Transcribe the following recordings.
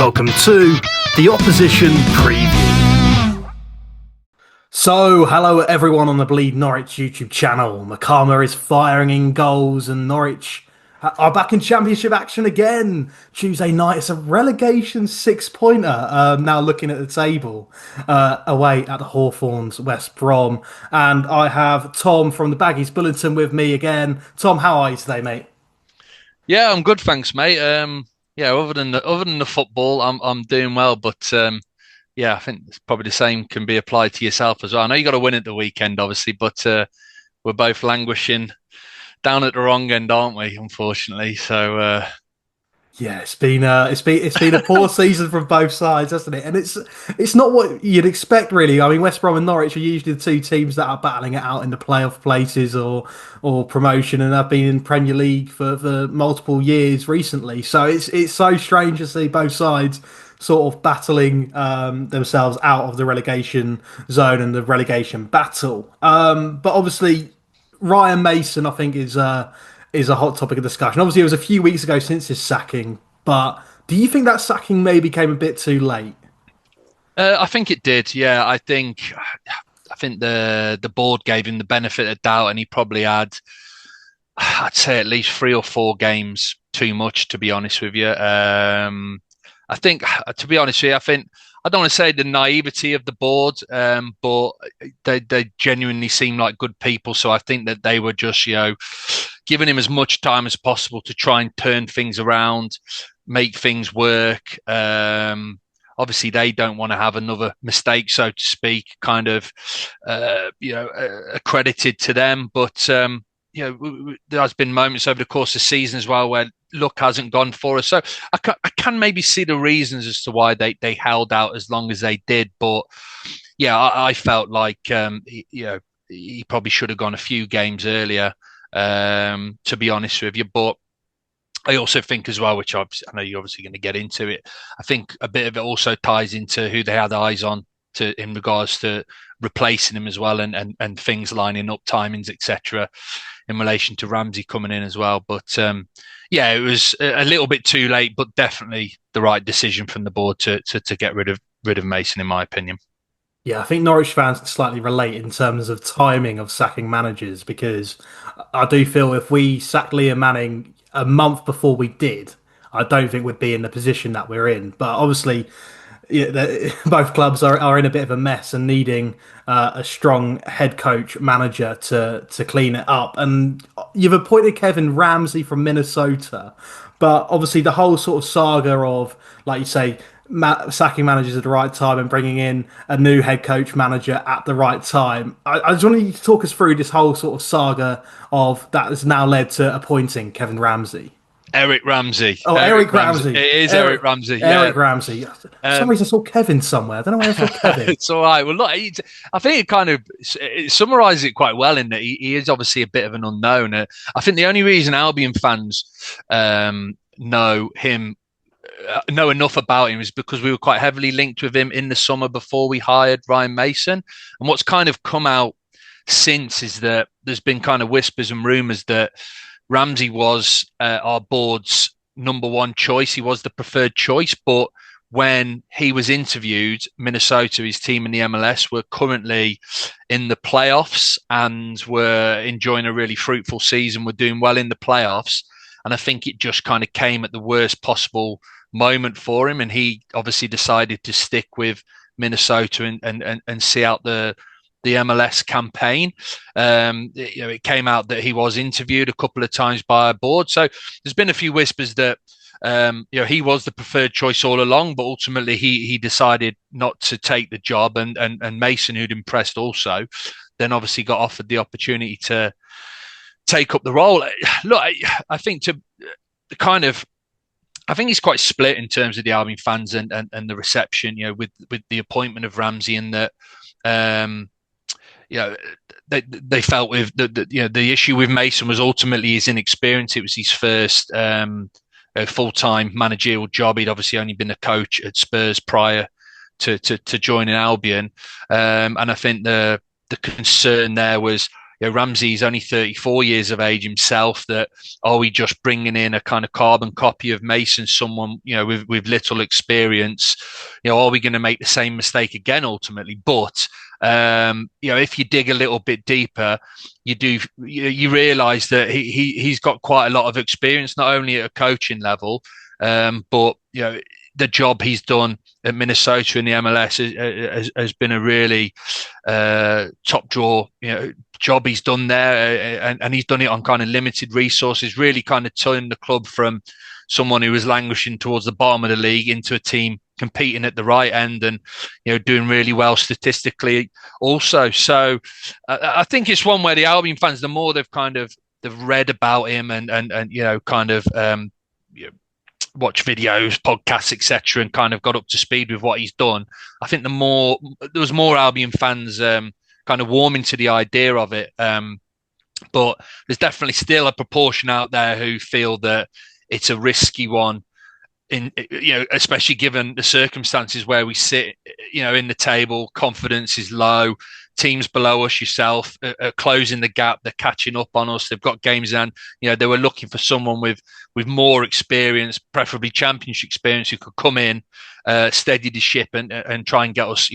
Welcome to the Opposition Preview. So, hello everyone on the Bleed Norwich YouTube channel. Makama is firing in goals and Norwich are back in championship action again. Tuesday night, it's a relegation six-pointer. Now looking at the table, away at the Hawthorns, West Brom. And I have Tom from the Baggies Bulletin with me again. Tom, how are you today, mate? Yeah, I'm good, thanks, mate. Yeah, other than the football, I'm doing well. But yeah, I think it's probably the same can be applied to yourself as well. I know you got to win at the weekend, obviously, but we're both languishing down at the wrong end, aren't we? Unfortunately, so Yeah, it's been a poor season from both sides, hasn't it? And it's not what you'd expect, really. I mean, West Brom and Norwich are usually the two teams that are battling it out in the playoff places or promotion, and have been in Premier League for multiple years recently. So it's so strange to see both sides sort of battling themselves out of the relegation zone and the relegation battle. But obviously, Ryan Mason, I think, is a hot topic of discussion. Obviously, it was a few weeks ago since his sacking, but do you think that sacking maybe came a bit too late? I think it did. Yeah, I think the board gave him the benefit of doubt, and he probably had, I'd say, at least 3 or 4 games too much, to be honest with you. I think, to be honest with you, I think I don't want to say the naivety of the board, but they genuinely seem like good people. So I think that they were just, giving him as much time as possible to try and turn things around, make things work. Obviously, they don't want to have another mistake, so to speak, kind of, accredited to them. But there's been moments over the course of the season as well where luck hasn't gone for us. So I can maybe see the reasons as to why they held out as long as they did. But yeah, I felt like he probably should have gone a few games earlier. To be honest with you, but I also think as well, which I know you're obviously going to get into it. I think a bit of it also ties into who they had eyes on in regards to replacing him as well, and things lining up, timings, etc. In relation to Ramsey coming in as well. But yeah, it was a little bit too late, but definitely the right decision from the board to get rid of Mason, in my opinion. Yeah, I think Norwich fans can slightly relate in terms of timing of sacking managers because I do feel if we sacked Liam Manning a month before we did, I don't think we'd be in the position that we're in. But obviously, yeah, both clubs are in a bit of a mess and needing a strong head coach manager to clean it up. And you've appointed Kevin Ramsey from Minnesota, but obviously the whole sort of saga of, like you say, sacking managers at the right time and bringing in a new head coach manager at the right time. I just wanted you to talk us through this whole sort of saga of that has now led to appointing Kevin Ramsey. Eric Ramsey. Oh, Eric Ramsey. It is Eric Ramsey. Eric Yeah. Ramsey. For some reason, I saw Kevin somewhere. I don't know why I saw Kevin. It's all right. Well, look, I think it kind of summarises it quite well in that he is obviously a bit of an unknown. I think the only reason Albion fans know him, know enough about him, is because we were quite heavily linked with him in the summer before we hired Ryan Mason. And what's kind of come out since is that there's been kind of whispers and rumours that Ramsey was our board's number one choice. He was the preferred choice, but when he was interviewed, Minnesota, his team in the MLS, were currently in the playoffs and were enjoying a really fruitful season. Were doing well in the playoffs, and I think it just kind of came at the worst possible moment for him, and he obviously decided to stick with Minnesota and see out the MLS campaign. It came out that he was interviewed a couple of times by our board. So there's been a few whispers that he was the preferred choice all along, but ultimately he decided not to take the job. And Mason, who'd impressed also, then obviously got offered the opportunity to take up the role. Look, I think I think he's quite split in terms of the Albion fans and the reception, with the appointment of Ramsey, and that they felt with the issue with Mason was ultimately his inexperience. It was his first full-time managerial job. He'd obviously only been a coach at Spurs prior to joining Albion, and I think the concern there was, Ramsey's only 34 years of age himself. That are we just bringing in a kind of carbon copy of Mason, someone with little experience? Are we going to make the same mistake again ultimately? But if you dig a little bit deeper, you realise that he's got quite a lot of experience, not only at a coaching level, but the job he's done at Minnesota in the MLS has been a really top draw job he's done there, and he's done it on kind of limited resources, really kind of turned the club from someone who was languishing towards the bottom of the league into a team competing at the right end and doing really well statistically also. So I think it's one where the Albion fans, the more they've read about him and kind of watch videos, podcasts, etc., and kind of got up to speed with what he's done, I think there was more Albion fans kind of warming to the idea of it. But there's definitely still a proportion out there who feel that it's a risky one, especially given the circumstances where we sit, in the table. Confidence is low. Teams below us, yourself, are closing the gap. They're catching up on us. They've got games in. They were looking for someone with more experience, preferably championship experience, who could come in, steady the ship, and try and get us,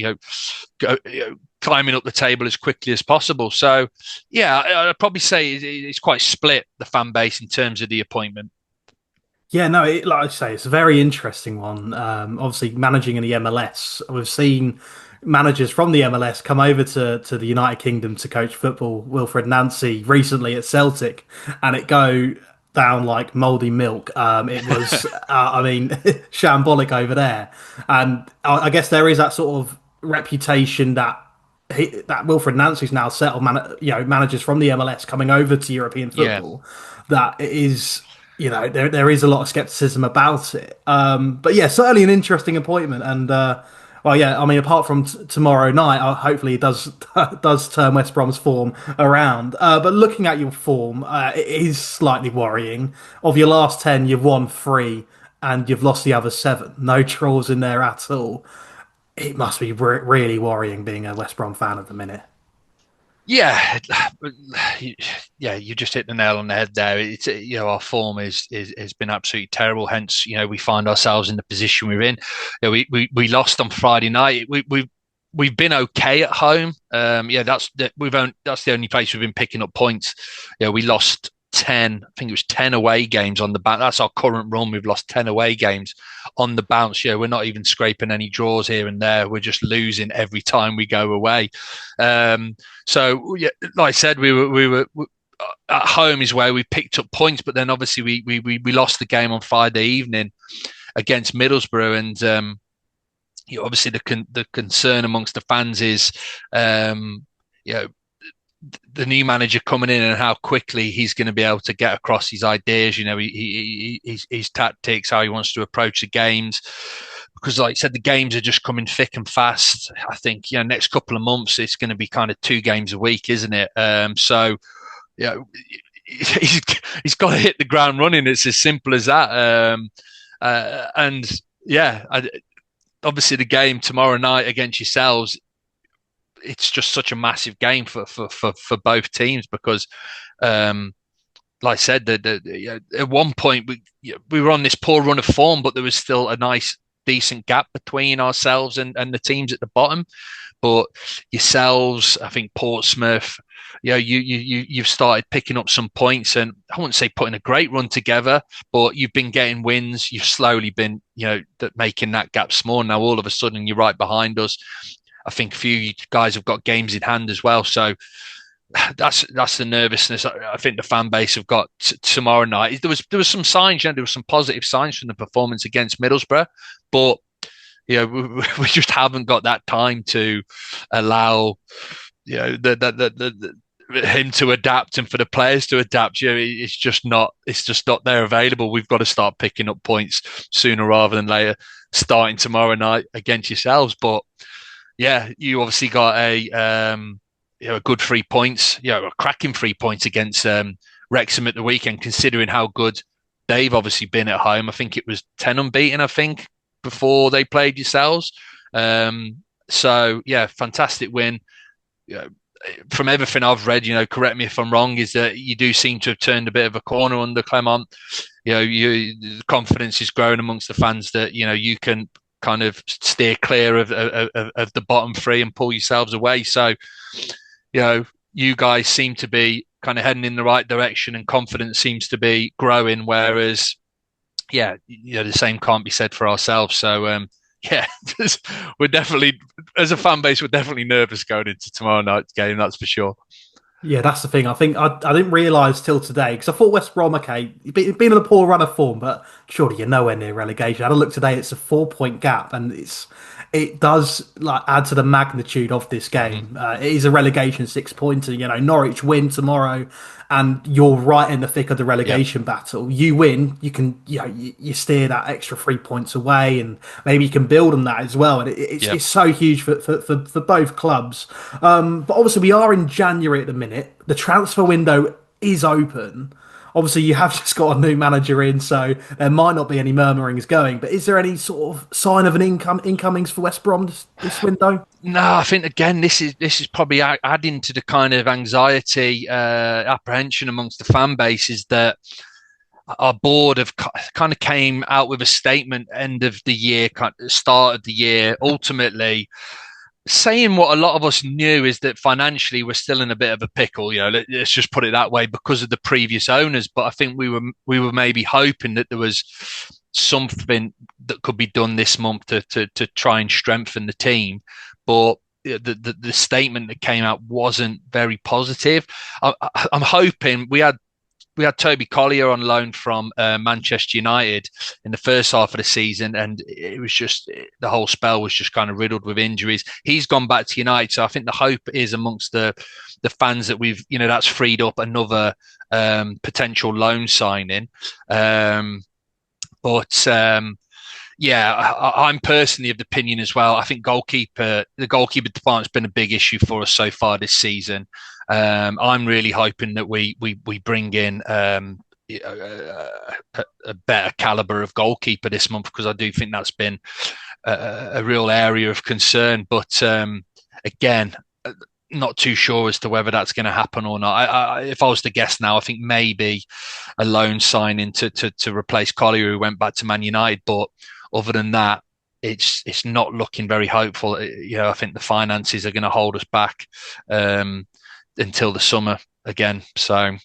climbing up the table as quickly as possible. So, yeah, I'd probably say it's quite split, the fan base, in terms of the appointment. Yeah, no, like I say, it's a very interesting one. Obviously, managing in the MLS, we've seen managers from the MLS come over to the United Kingdom to coach football. Wilfred Nancy recently at Celtic, and it go down like mouldy milk. It was, I mean, shambolic over there, and I guess there is that sort of reputation that that Wilfred Nancy's now settled, managers from the MLS coming over to European Yeah. football. That it is. There is a lot of skepticism about it. But yeah, certainly an interesting appointment. And well, yeah, I mean, apart from tomorrow night, hopefully it does turn West Brom's form around. But looking at your form, it is slightly worrying. Of your last 10, you've won 3 and you've lost the other 7. No draws in there at all. It must be really worrying being a West Brom fan at the minute. Yeah, yeah, you just hit the nail on the head there. It's our form is has been absolutely terrible. Hence, we find ourselves in the position we're in. We lost on Friday night. We've been okay at home. That's the only place we've been picking up points. We lost 10. I think it was 10 away games on the bounce. That's our current run. We've lost 10 away games on the bounce. We're not even scraping any draws here and there. We're just losing every time we go away. So yeah, like I said, we were at home is where we picked up points, but then obviously we lost the game on Friday evening against Middlesbrough, and obviously the concern amongst the fans is the new manager coming in and how quickly he's going to be able to get across his ideas, his tactics, how he wants to approach the games. Because, like I said, the games are just coming thick and fast. I think, next couple of months, it's going to be kind of 2 games a week, isn't it? So, he's got to hit the ground running. It's as simple as that. And, yeah, obviously the game tomorrow night against yourselves, it's just such a massive game for both teams because, like I said, at one point we were on this poor run of form, but there was still a nice, decent gap between ourselves and the teams at the bottom. But yourselves, I think Portsmouth, you've started picking up some points, and I wouldn't say putting a great run together, but you've been getting wins. You've slowly been, making that gap small. Now all of a sudden you're right behind us. I think a few guys have got games in hand as well. So that's the nervousness I think the fan base have got tomorrow night. There was some signs, there were some positive signs from the performance against Middlesbrough, but we just haven't got that time to allow him to adapt and for the players to adapt. It's just not there available. We've got to start picking up points sooner rather than later, starting tomorrow night against yourselves. But yeah, you obviously got a good 3 points, a cracking 3 points against Wrexham at the weekend, considering how good they've obviously been at home. I think it was 10 unbeaten, before they played yourselves. So yeah, fantastic win. from everything I've read, correct me if I'm wrong, is that you do seem to have turned a bit of a corner under Clement. The confidence is growing amongst the fans that you can kind of steer clear of the bottom three and pull yourselves away. So, you guys seem to be kind of heading in the right direction, and confidence seems to be growing. Whereas, the same can't be said for ourselves. So, yeah, we're definitely, as a fan base, we're definitely nervous going into tomorrow night's game. That's for sure. Yeah, that's the thing. I think I didn't realise till today because I thought West Brom, okay, been on a poor run of form, but surely you're nowhere near relegation. I had a look today; it's a 4 point gap, and it does like add to the magnitude of this Mm-hmm. game. It is a relegation 6 pointer. Norwich win tomorrow, and you're right in the thick of the Yeah, relegation battle. You win, you can you steer that extra 3 points away, and maybe you can build on that as well. And yeah. it's so huge for both clubs. But obviously, we are in January at the minute. The transfer window is open. Obviously, you have just got a new manager in, so there might not be any murmurings going. But is there any sort of sign of an incomings for West Brom this window? No, I think again this is probably adding to the kind of anxiety, apprehension amongst the fan base is that our board have kind of came out with a statement end of the year, start of the year, ultimately saying what a lot of us knew is that financially we're still in a bit of a pickle. Let's just put it that way because of the previous owners. But I think we were maybe hoping that there was something that could be done this month to try and strengthen the team. But the statement that came out wasn't very positive. I'm hoping we had Toby Collier on loan from Manchester United in the first half of the season, and it was just the whole spell was just kind of riddled with injuries. He's gone back to United, so I think the hope is amongst the fans that that's freed up another potential loan signing. But yeah, I'm personally of the opinion as well. I think the goalkeeper department's been a big issue for us so far this season. I'm really hoping that we bring in a better caliber of goalkeeper this month because I do think that's been a real area of concern. But again, not too sure as to whether that's going to happen or not. If I was to guess now, I think maybe a loan signing to replace Collier, who went back to Man United. But other than that, it's not looking very hopeful. I think the finances are going to hold us back until the summer again. So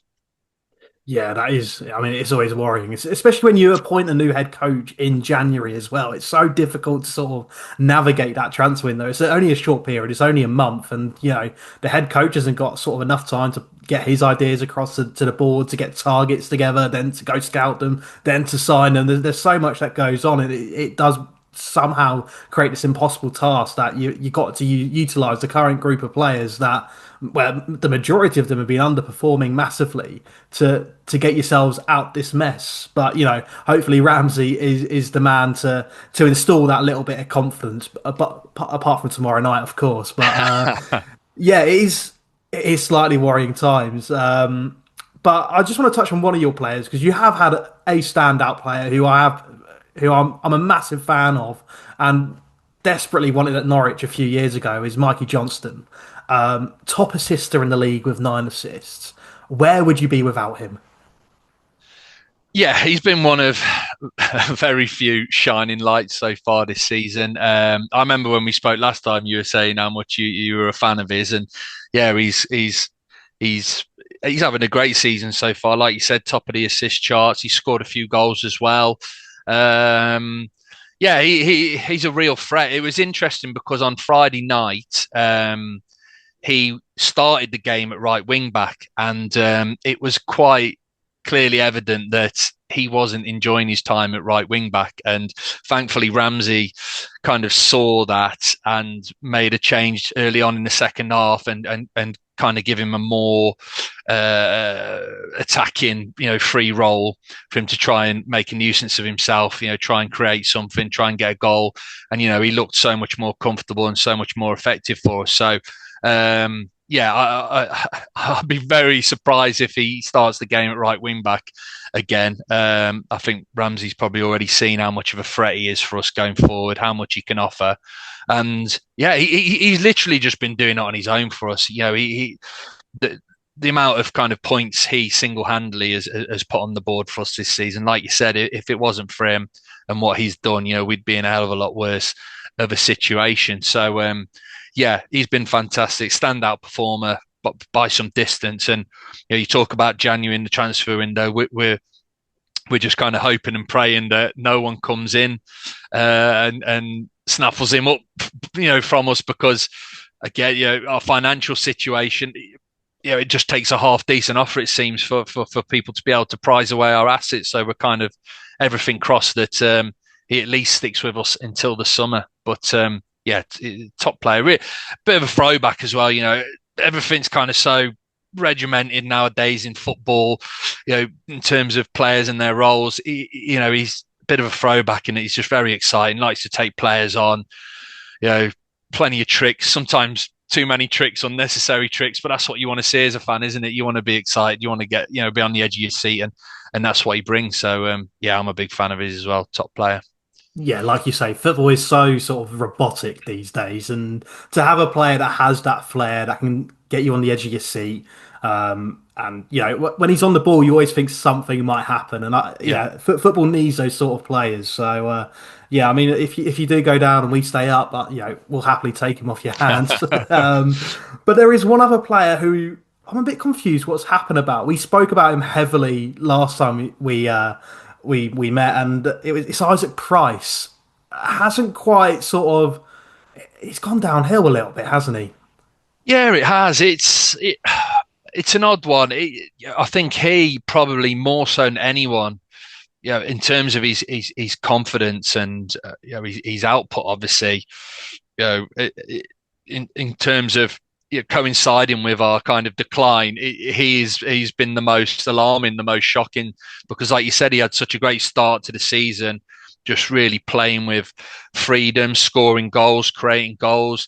Yeah, that is. I mean, it's always worrying, especially when you appoint a new head coach in January as well. It's so difficult to sort of navigate that transfer window. It's only a short period. It's only a month, and the head coach hasn't got sort of enough time to get his ideas across to the board, to get targets together, then to go scout them, then to sign them. There's so much that goes on, and it does somehow create this impossible task that you got to utilize the current group of players that where the majority of them have been underperforming massively to get yourselves out this mess. But hopefully Ramsey is the man to install that little bit of confidence. But apart from tomorrow night, of course. But yeah, it is slightly worrying times. But I just want to touch on one of your players because you have had a standout player who I'm a massive fan of and desperately wanted at Norwich a few years ago is Mikey Johnston. Top assister in the league with 9 assists. Where would you be without him? yeah, he's been one of very few shining lights so far this season. I remember when we spoke last time, you were saying how much you were a fan of his, and yeah, he's he's having a great season so far. Like you said, top of the assist charts. He scored a few goals as well. Um, yeah, he's a real threat. It was interesting because on Friday night, he started the game at right wing back, and it was quite clearly evident that he wasn't enjoying his time at right wing back. And thankfully, Ramsey kind of saw that and made a change early on in the second half and kind of give him a more attacking, free role for him to try and make a nuisance of himself, try and create something, try and get a goal. And, he looked so much more comfortable and so much more effective for us. So, yeah, I'd be very surprised if he starts the game at right wing back again. I think Ramsey's probably already seen how much of a threat he is for us going forward, how much he can offer. And yeah, he's literally just been doing it on his own for us. The, the amount of kind of points he single-handedly has put on the board for us this season. Like you said, if it wasn't for him and what he's done, we'd be in a hell of a lot worse of a situation. So, yeah, he's been fantastic, standout performer, but by some distance. And you talk about January in the transfer window. We're just kind of hoping and praying that no one comes in and snaffles him up, from us, because again, our financial situation, it just takes a half decent offer, it seems, for people to be able to prize away our assets. So we're kind of everything crossed that he at least sticks with us until the summer. But yeah, top player, bit of a throwback as well. Everything's kind of so regimented nowadays in football, in terms of players and their roles. He's a bit of a throwback, and he's just very exciting. Likes to take players on, plenty of tricks, sometimes too many tricks, unnecessary tricks, but that's what you want to see as a fan, isn't it? You want to be excited, you want to get, be on the edge of your seat, and that's what he brings. So yeah, I'm a big fan of his as well. Top player. Yeah, like you say, football is so sort of robotic these days, and to have a player that has that flair that can get you on the edge of your seat, and when he's on the ball, you always think something might happen, and Yeah. football needs those sort of players. So yeah, I mean, if you do go down and we stay up, we'll happily take him off your hands. But there is one other player who I'm a bit confused what's happened about. We spoke about him heavily last time we met, and it's Isaac Price. Hasn't quite sort of. He's gone downhill a little bit, hasn't he? Yeah, it has. It's an odd one. I think he probably more so than anyone, in terms of his confidence and his output, obviously, in terms of coinciding with our kind of decline, he's been the most alarming, the most shocking, because, like you said, he had such a great start to the season, just really playing with freedom, scoring goals, creating goals.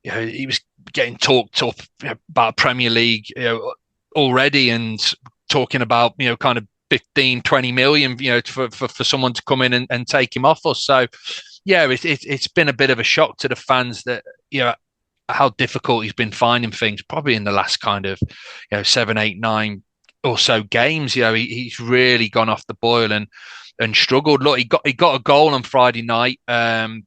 He was getting talked up about Premier League already, and talking about kind of 15, 20 million for someone to come in and take him off us. So yeah, it's been a bit of a shock to the fans that how difficult he's been finding things, probably in the last kind of 7, 8, 9 or so games. He's really gone off the boil and struggled. Look, he got a goal on Friday night. I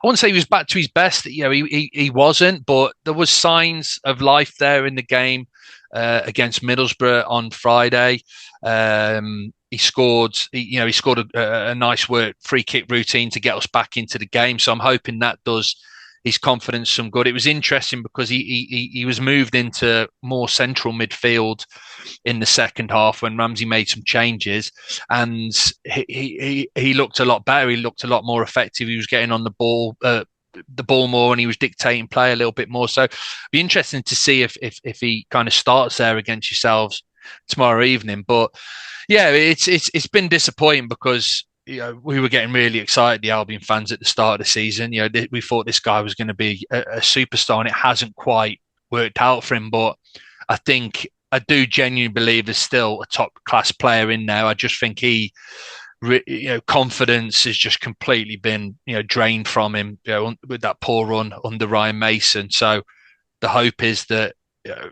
wouldn't say he was back to his best. He wasn't, but there was signs of life there in the game against Middlesbrough on Friday. He scored. He scored a nice work free kick routine to get us back into the game. So I'm hoping that does his confidence some good. It was interesting because he was moved into more central midfield in the second half when Ramsey made some changes, and he looked a lot better. He looked a lot more effective. He was getting on the ball more, and he was dictating play a little bit more. So it'd be interesting to see if he kind of starts there against yourselves tomorrow evening. But yeah, it's been disappointing because we were getting really excited, the Albion fans, at the start of the season. We thought this guy was going to be a superstar, and it hasn't quite worked out for him. But I do genuinely believe there's still a top class player in there. I just think confidence has just completely been drained from him with that poor run under Ryan Mason. So the hope is that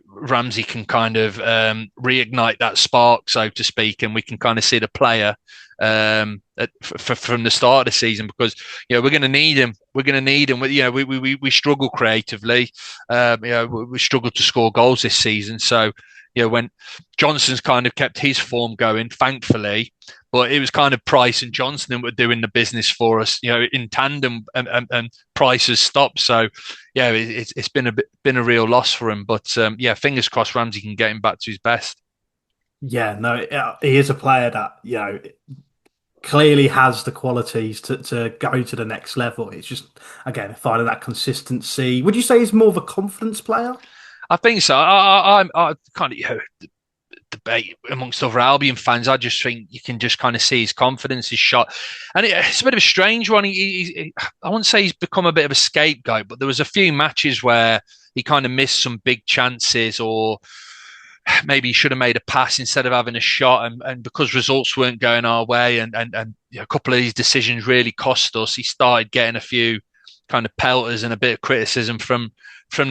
Ramsey can kind of reignite that spark, so to speak, and we can kind of see the player from the start of the season, because we're going to need him. We're going to need him. We struggle creatively. We struggle to score goals this season. So when Johnson's kind of kept his form going, thankfully, but it was kind of Price and Johnson that were doing the business for us, in tandem, and Price has stopped. So yeah, it's been a real loss for him. But yeah, fingers crossed Ramsey can get him back to his best. Yeah, no, he is a player that clearly has the qualities to go to the next level. It's just, again, finding that consistency. Would you say he's more of a confidence player? I think so. I kind of debate amongst other Albion fans. I just think you can just kind of see his confidence, his shot, and it's a bit of a strange one. I wouldn't say he's become a bit of a scapegoat, but there was a few matches where he kind of missed some big chances, or maybe he should have made a pass instead of having a shot, and because results weren't going our way, and a couple of these decisions really cost us, he started getting a few kind of pelters and a bit of criticism from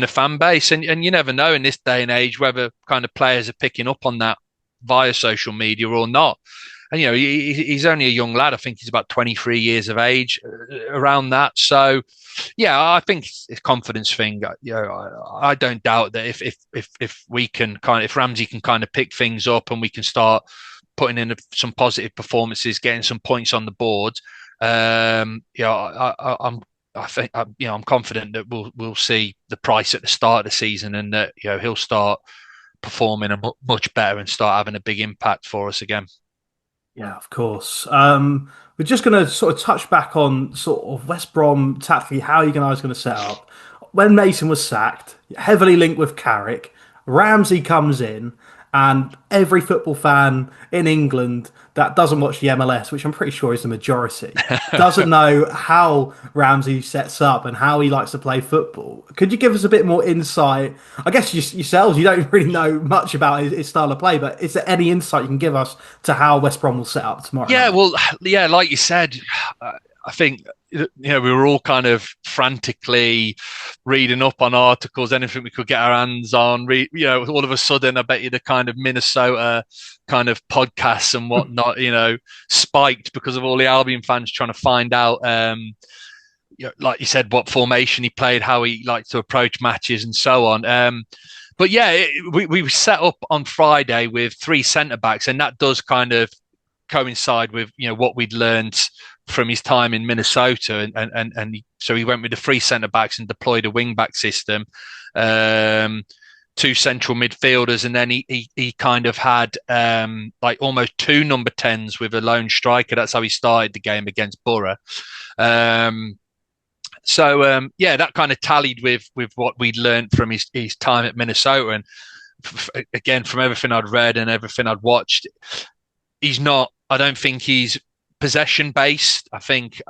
the fan base, and you never know in this day and age whether kind of players are picking up on that via social media or not. And he's only a young lad. I think he's about 23 years of age, around that. So yeah, I think it's a confidence thing. I don't doubt that if we can if Ramsey can kind of pick things up and we can start putting in some positive performances, getting some points on the board. I'm confident that we'll see the price at the start of the season, and that he'll start performing much better and start having a big impact for us again. Yeah, of course. We're just going to sort of touch back on sort of West Brom tactically, how you guys going to set up. When Mason was sacked, heavily linked with Carrick, Ramsey comes in, and every football fan in England that doesn't watch the MLS, which I'm pretty sure is the majority, doesn't know how Ramsey sets up and how he likes to play football. Could you give us a bit more insight? I guess yourselves, you don't really know much about his style of play, but is there any insight you can give us to how West Brom will set up tomorrow Yeah, night? well, yeah, like you said, I think we were all kind of frantically reading up on articles, anything we could get our hands on. All of a sudden, I bet you the kind of Minnesota kind of podcasts and whatnot, spiked because of all the Albion fans trying to find out, like you said, what formation he played, how he liked to approach matches, and so on. But yeah, we set up on Friday with three centre backs, and that does kind of coincide with what we'd learned from his time in Minnesota, and so he went with the three centre backs and deployed a wing back system, two central midfielders, and then he kind of had like almost two number 10s with a lone striker. That's how he started the game against Borough. Yeah, that kind of tallied with what we'd learned from his time at Minnesota, and again, from everything I'd read and everything I'd watched, he's not. I don't think he's possession based. I think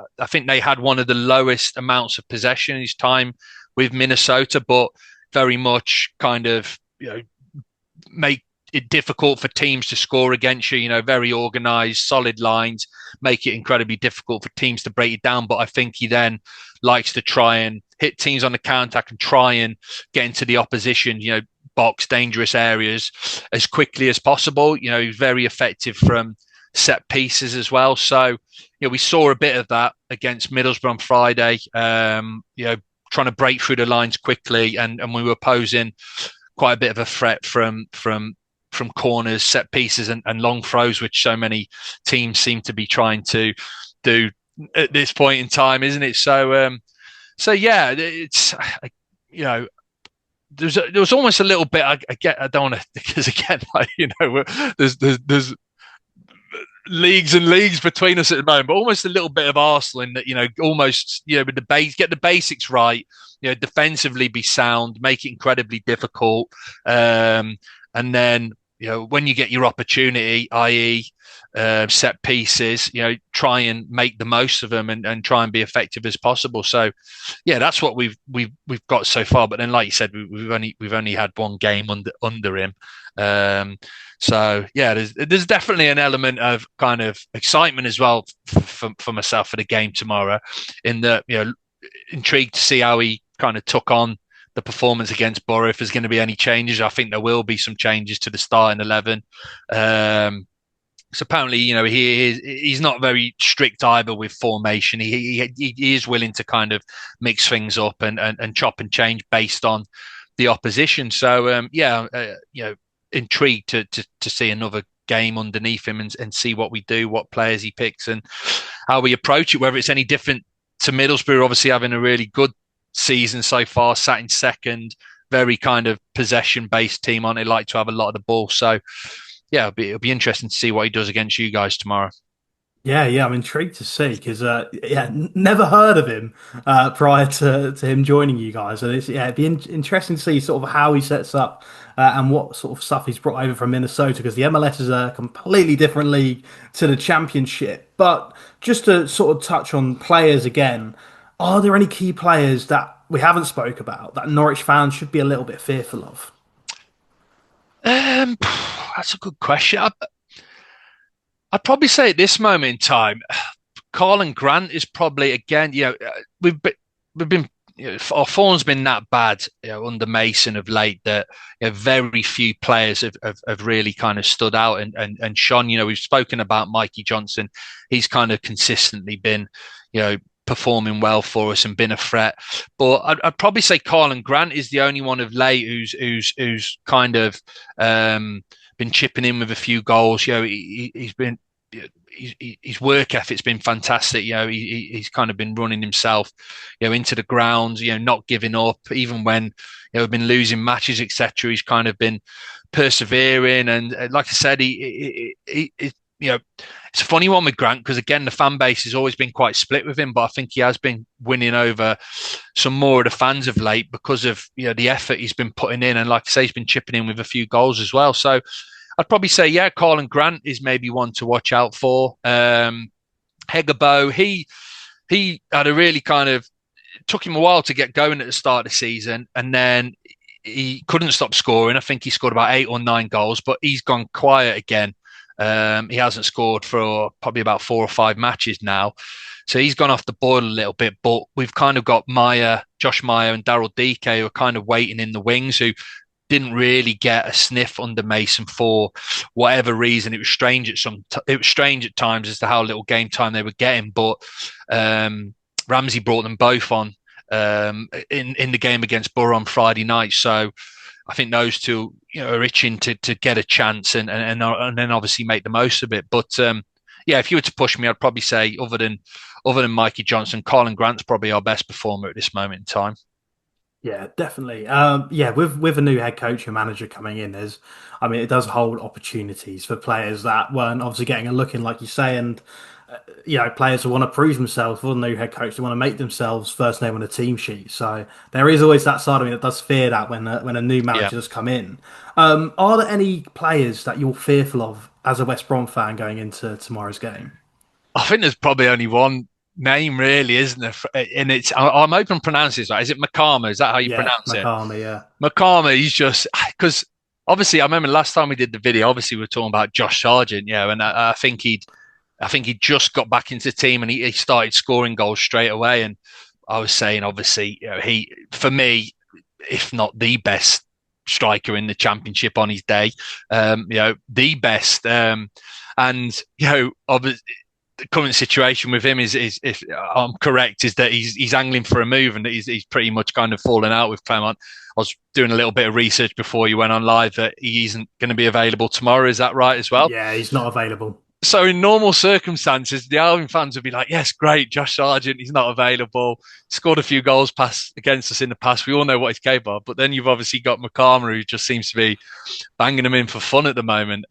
they had one of the lowest amounts of possession in his time with Minnesota, but very much kind of make it difficult for teams to score against you. Very organised, solid lines, make it incredibly difficult for teams to break it down. But I think he then likes to try and hit teams on the counter attack and try and get into the opposition, box dangerous areas as quickly as possible. He's very effective from set pieces as well. So, we saw a bit of that against Middlesbrough on Friday, trying to break through the lines quickly. And we were posing quite a bit of a threat from corners, set pieces and long throws, which so many teams seem to be trying to do at this point in time, isn't it? So yeah, it's, there was almost a little bit. I don't want to, because again, there's leagues and leagues between us at the moment, but almost a little bit of Arsenal in that, almost, with the base, get the basics right, defensively be sound, make it incredibly difficult. And then, when you get your opportunity, i.e., set pieces, try and make the most of them and try and be effective as possible. So, yeah, that's what we've got so far. But then, like you said, we've only had one game under him. So yeah, there's definitely an element of kind of excitement as well for myself for the game tomorrow, in that intrigued to see how he kind of took on the performance against Borough. If there's going to be any changes, I think there will be some changes to the starting 11. So apparently, he's not very strict either with formation. He is willing to kind of mix things up and chop and change based on the opposition. So intrigued to see another game underneath him and see what we do, what players he picks, and how we approach it. Whether it's any different to Middlesbrough, obviously having a really good season so far, sat in second, very kind of possession-based team on it, like to have a lot of the ball. So yeah, it'll be interesting to see what he does against you guys tomorrow. Yeah, I'm intrigued to see because never heard of him prior to him joining you guys, and it'd be interesting to see sort of how he sets up and what sort of stuff he's brought over from Minnesota, because the MLS is a completely different league to the Championship. But just to sort of touch on players again, are there any key players that we haven't spoke about that Norwich fans should be a little bit fearful of? Um, that's a good question. I'd probably say at this moment in time, Colin Grant is probably again. We've been our form's been that bad under Mason of late that very few players have really kind of stood out and shone. We've spoken about Mikey Johnson. He's kind of consistently been performing well for us and been a threat. But I'd probably say Colin Grant is the only one of late who's kind of been chipping in with a few goals. He's been his work ethic's been fantastic. He's kind of been running himself, into the ground. Not giving up even when we've been losing matches, etc. He's kind of been persevering, and like I said, it's a funny one with Grant because again, the fan base has always been quite split with him, but I think he has been winning over some more of the fans of late because of the effort he's been putting in, and like I say, he's been chipping in with a few goals as well. So I'd probably say, yeah, Colin Grant is maybe one to watch out for. Hegabo, he had a really kind of took him a while to get going at the start of the season, and then he couldn't stop scoring. I think he scored about 8 or 9 goals, but he's gone quiet again. He hasn't scored for probably about 4 or 5 matches now. So he's gone off the boil a little bit, but we've kind of got Josh Meyer and Daryl Doeke who are kind of waiting in the wings who didn't really get a sniff under Mason for whatever reason. It was strange at times as to how little game time they were getting, but Ramsey brought them both on in the game against Borough on Friday night. So I think those two, are itching to get a chance and then obviously make the most of it. But yeah, if you were to push me, I'd probably say other than Mikey Johnson, Colin Grant's probably our best performer at this moment in time. Yeah, definitely. Yeah, with a new head coach and manager coming in, it does hold opportunities for players that weren't obviously getting a look in, like you say, and players who want to prove themselves for the new head coach, they want to make themselves first name on a team sheet. So there is always that side of me that does fear that when a new Yeah. manager does come in. Are there any players that you're fearful of as a West Brom fan going into tomorrow's game? I think there's probably only one name, really, isn't there? And I'm hoping to pronounce this right. Is it Makama? Is that how you Yeah, pronounce it? McAlmy, yeah. Makama, he's just because obviously I remember last time we did the video, obviously we were talking about Josh Sargent, and I think he just got back into the team and he started scoring goals straight away. And I was saying, obviously, he, for me, if not the best striker in the championship on his day, the best. And, obviously, the current situation with him is if I'm correct, is that he's angling for a move and that he's pretty much kind of fallen out with Clement. I was doing a little bit of research before you went on live that he isn't going to be available tomorrow. Is that right as well? Yeah, he's not available. So in normal circumstances, the Albion fans would be like, "Yes, great, Josh Sargent, he's not available. Scored a few goals against us in the past. We all know what he's capable of." But then you've obviously got McCarmer, who just seems to be banging them in for fun at the moment.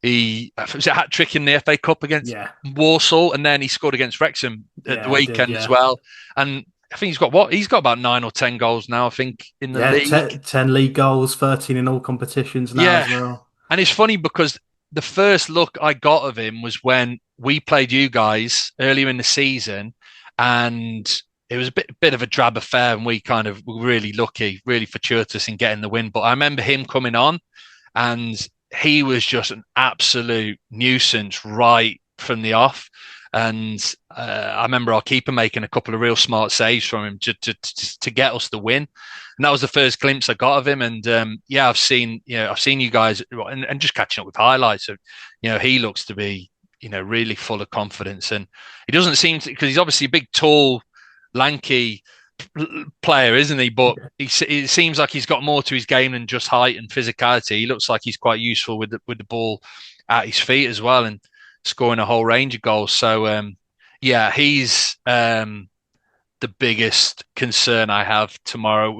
He was a hat trick in the FA Cup against Yeah, Warsaw, and then he scored against Wrexham at the yeah, he did. weekend as Yeah, well. And I think he's got what? He's got about 9 or 10 goals now, I think, in the yeah. league. 10 league goals, 13 in all competitions now Yeah. as well. And it's funny because the first look I got of him was when we played you guys earlier in the season, and it was a bit of a drab affair, and we kind of were really lucky, really fortuitous in getting the win. But I remember him coming on, and he was just an absolute nuisance right from the off. And I remember our keeper making a couple of real smart saves from him to get us the win. And that was the first glimpse I got of him. And yeah, I've seen you guys and just catching up with highlights of, he looks to be, really full of confidence. And he doesn't seem to, because he's obviously a big, tall, lanky player, isn't he? But it seems like he's got more to his game than just height and physicality. He looks like he's quite useful with the ball at his feet as well, and scoring a whole range of goals. So yeah, he's the biggest concern I have tomorrow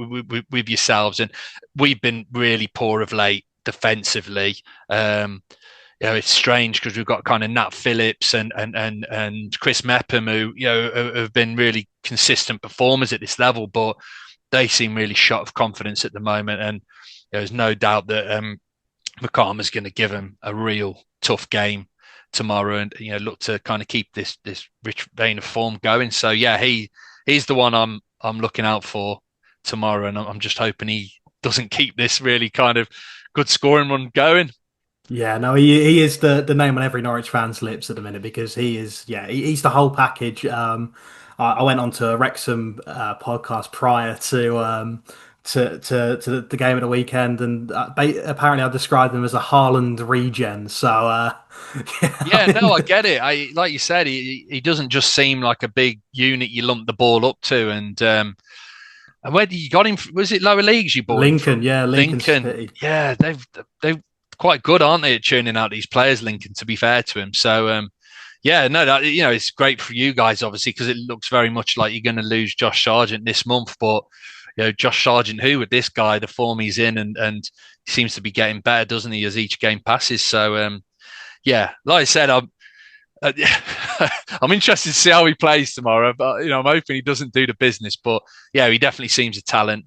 with yourselves, and we've been really poor of late defensively. It's strange because we've got kind of Nat Phillips and Chris Mepham who have been really consistent performers at this level, but they seem really shot of confidence at the moment. And there's no doubt that McCarthy's going to give him a real tough game tomorrow, and look to kind of keep this rich vein of form going. So yeah, he's the one I'm looking out for tomorrow, and I'm just hoping he doesn't keep this really kind of good scoring run going. Yeah, no, he is the name on every Norwich fan's lips at the minute because he is, yeah, he's the whole package. I went on to a Wrexham podcast prior to the game at the weekend, and apparently I described him as a Haaland regen. So, yeah, Yeah, no, I get it. I like you said, he doesn't just seem like a big unit you lump the ball up to, and where did you got him? Was it lower leagues you bought him Lincoln, from? yeah, Lincoln Lincoln. City. Yeah, they've quite good, aren't they, at churning out these players? Lincoln, to be fair to him. So yeah, no, that it's great for you guys, obviously, because it looks very much like you're going to lose Josh Sargent this month. But Josh Sargent, who with this guy, the form he's in, and he seems to be getting better, doesn't he, as each game passes? So yeah, like I said, uh, I'm interested to see how he plays tomorrow. But I'm hoping he doesn't do the business. But yeah, he definitely seems a talent.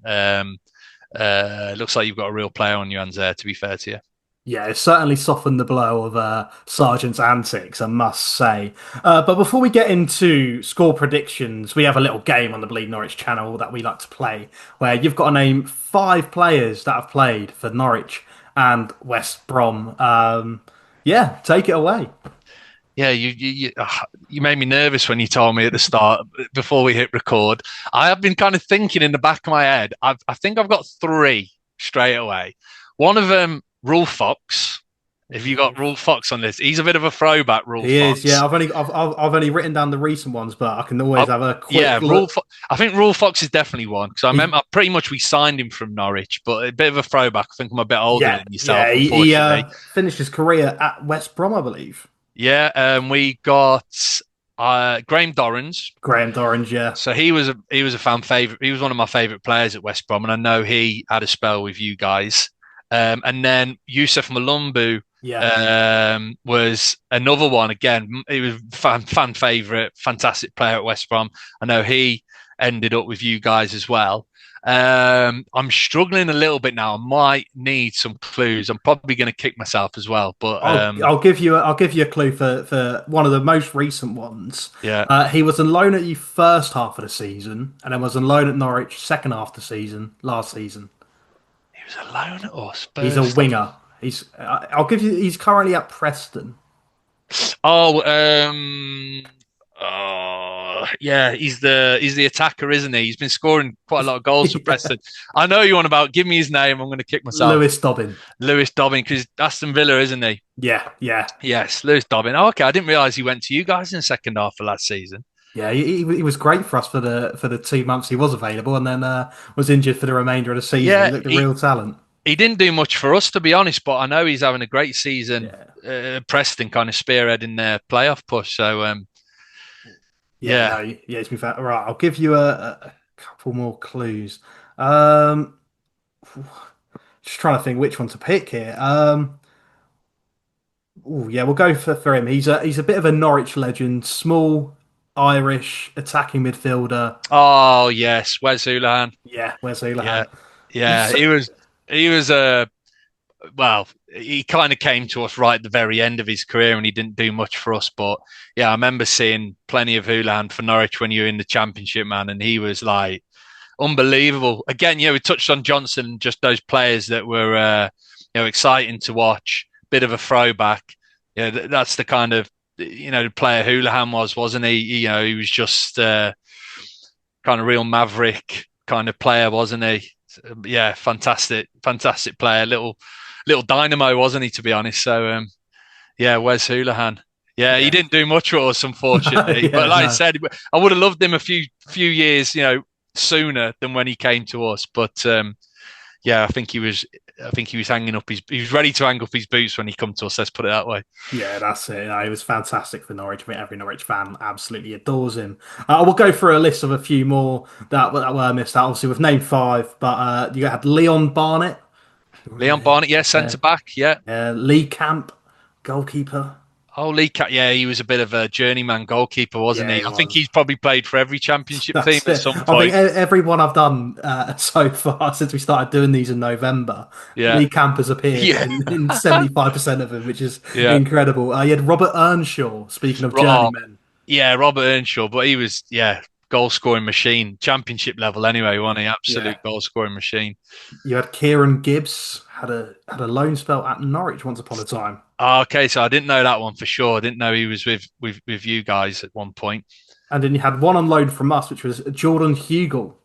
Looks like you've got a real player on your hands there. To be fair to you. Yeah, it certainly softened the blow of Sargent's antics, I must say. But before we get into score predictions, we have a little game on the Bleed Norwich channel that we like to play, where you've got to name five players that have played for Norwich and West Brom. Yeah, take it away. Yeah, you made me nervous when you told me at the start before we hit record. I have been kind of thinking in the back of my head. I think I've got three straight away. One of them, Rule Fox. If you got Rule Fox on this, he's a bit of a throwback. Rule He is, yeah. Fox. I've only written down the recent ones, but I can always I, have a yeah, quick look. I think Rule Fox is definitely one because I He, remember pretty much we signed him from Norwich, but a bit of a throwback. I think I'm a bit older yeah, than yourself, yeah. He unfortunately. finished his career at West Brom, I believe. Yeah, we got Graham Dorrans. Graham Dorrans, yeah. So he was a fan favorite. He was one of my favorite players at West Brom, and I know he had a spell with you guys. And then Yusuf Malumbu Yeah. was another one. Again, he was fan favorite, fantastic player at West Brom. I know he ended up with you guys as well. I'm struggling a little bit now. I might need some clues. I'm probably going to kick myself as well. But I'll give you a clue for one of the most recent ones. yeah, He was on loan at you first half of the season, and then was on loan at Norwich second half of the season last season. he was alone at us. He's a Spurs. winger. I'll give you. He's currently at Preston. Oh, yeah, he's the attacker, isn't he? He's been scoring quite a lot of goals for Yeah. Preston. I know you want about. Give me his name. I'm going to kick myself. Lewis Dobbin. Lewis Dobbin, because Aston Villa, isn't he? Yeah, yeah, Yes, Lewis Dobbin. Oh, okay, I didn't realise he went to you guys in the second half of last season. yeah. He was great for us for the 2 months he was available, and then was injured for the remainder of the season. He Yeah, looked a he, real talent. he didn't do much for us, to be honest, but I know he's having a great season. Yeah. Preston kind of spearheading their playoff push. So, Yeah, yeah. no, yeah, it's been fat. All right, I'll give you a couple more clues. Um, just trying to think which one to pick here. Ooh, yeah, we'll go for him. He's a bit of a Norwich legend, small Irish attacking midfielder. Oh, yes, Wes Houlihan. Yeah, where's Yeah, Houlihan? yeah. He's He was a well, he kind of came to us right at the very end of his career and he didn't do much for us. But yeah, I remember seeing plenty of Houlihan for Norwich when you were in the Championship, man. And he was like unbelievable. Again, we touched on Johnson, just those players that were, exciting to watch. Bit of a throwback. Yeah, that's the kind of, the player Houlihan was, wasn't he? He was just kind of real maverick kind of player, wasn't he? Yeah, fantastic, fantastic player. Little dynamo, wasn't he? To be honest. So yeah, Wes Houlihan. Yeah, he yeah, didn't do much for us, unfortunately. But yeah, like I no, said, I would have loved him a few years, sooner than when he came to us. But yeah, I think he was he was ready to hang up his boots when he come to us. Let's put it that way. yeah, that's it. No, he was fantastic for Norwich. I mean, every Norwich fan absolutely adores him. We'll go through a list of a few more that were missed out. Obviously, we've named five, but you had Leon Barnett, Leon Barnett, yeah, uh, centre back, yeah. Lee Camp, goalkeeper. Oh, Lee Cat, yeah, he was a bit of a journeyman goalkeeper, wasn't Yeah, he? he I think was. he's probably played for every championship team That's at it. some I think point. every one I've done so far since we started doing these in November, Yeah, Lee Camp has appeared yeah, in 75% of them, which is yeah. incredible. You had Robert Earnshaw, speaking of Oh, journeymen. yeah, Robert Earnshaw, but he was, yeah, goal scoring machine, championship level anyway, wasn't he? Yeah. Absolute goal scoring machine. You had Kieran Gibbs, had a loan spell at Norwich once upon a time, Oh, okay, so I didn't know that one for sure. I didn't know he was with you guys at one point. and then you had one on loan from us, which was Jordan Hugel.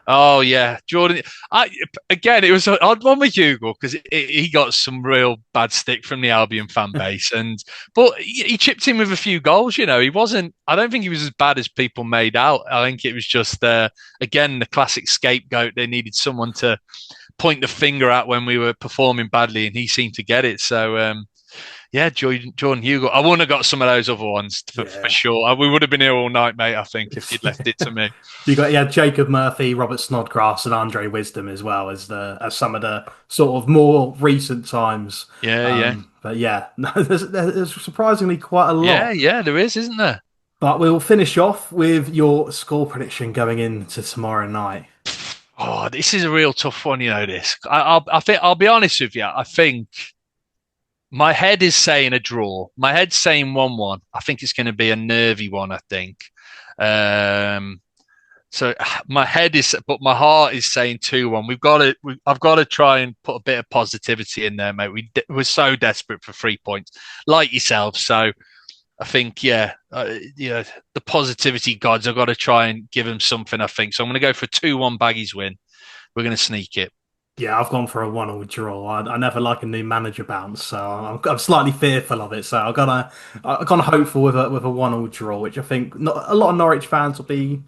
Oh yeah, Jordan. I Again, it was an odd one with Hugo because he got some real bad stick from the Albion fan base, but he chipped in with a few goals. You know, he wasn't. I don't think he was as bad as people made out. I think it was just again the classic scapegoat. They needed someone to point the finger at when we were performing badly, and he seemed to get it. So yeah, Jordan Hugo. I wouldn't have got some of those other ones for Yeah. sure. We would have been here all night, mate. I think if you'd left it to me. You had Jacob Murphy, Robert Snodgrass, and Andre Wisdom as well as some of the sort of more recent times. Yeah, yeah. But yeah, there's surprisingly quite a Yeah, lot. yeah, there is, isn't there? But we'll finish off with your score prediction going into tomorrow night. Oh, this is a real tough one, you know. I think I'll be honest with you. I think my head is saying a draw. My head's saying 1-1. I think it's going to be a nervy one. I think. Um, so my head is, but my heart is saying 2-1. I've got to try and put a bit of positivity in there, mate. We're so desperate for 3 points, like yourself. So I think, yeah, the positivity gods. I've got to try and give them something. I think so. I'm going to go for a 2-1 Baggies win. We're going to sneak it. Yeah, I've gone for a 1-1 draw. I never like a new manager bounce, so I'm slightly fearful of it. So I'm gonna hopeful with a 1-1 draw, which I think not, a lot of Norwich fans will be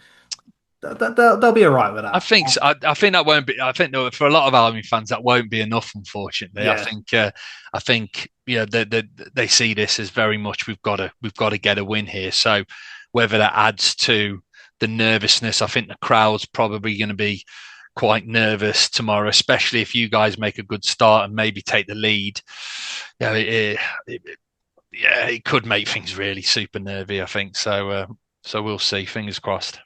they'll be all right with I that. think so. I think that won't be. I think that for a lot of Albion fans that won't be enough. Unfortunately, Yeah, I think yeah, they see this as very much we've got to get a win here. So whether that adds to the nervousness, I think the crowd's probably going to be quite nervous tomorrow, especially if you guys make a good start and maybe take the lead. Yeah, yeah, it could make things really super nervy. I think so. So we'll see. Fingers crossed.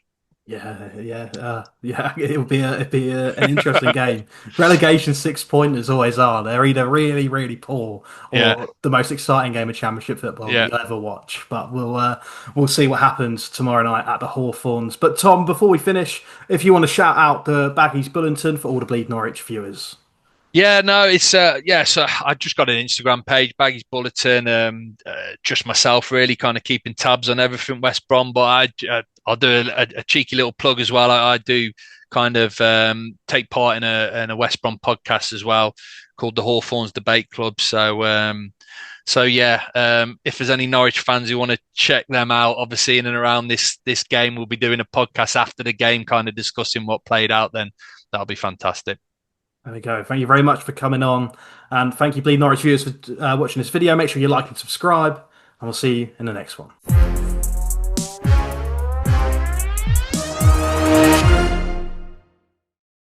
yeah. An interesting game. Relegation 6 pointers always are. They're either really really poor Yeah, or the most exciting game of Championship football yeah. you'll ever watch. But we'll see what happens tomorrow night at the Hawthorns. But Tom, before we finish, if you want to shout out the Baggies Bulletin for all the Bleed Norwich viewers. Yeah, no, it's yeah. So I just got an Instagram page, Baggies Bulletin. Just myself, really, kind of keeping tabs on everything West Brom. But I'll do a cheeky little plug as well. I do kind of take part in a West Brom podcast as well, called the Hawthorns Debate Club. So yeah, if there's any Norwich fans who want to check them out, obviously in and around this game, we'll be doing a podcast after the game, kind of discussing what played out. Then that'll be fantastic. There we go. Thank you very much for coming on, and thank you, Bleed Norwich viewers, for watching this video. Make sure you like and subscribe, and we'll see you in the next one.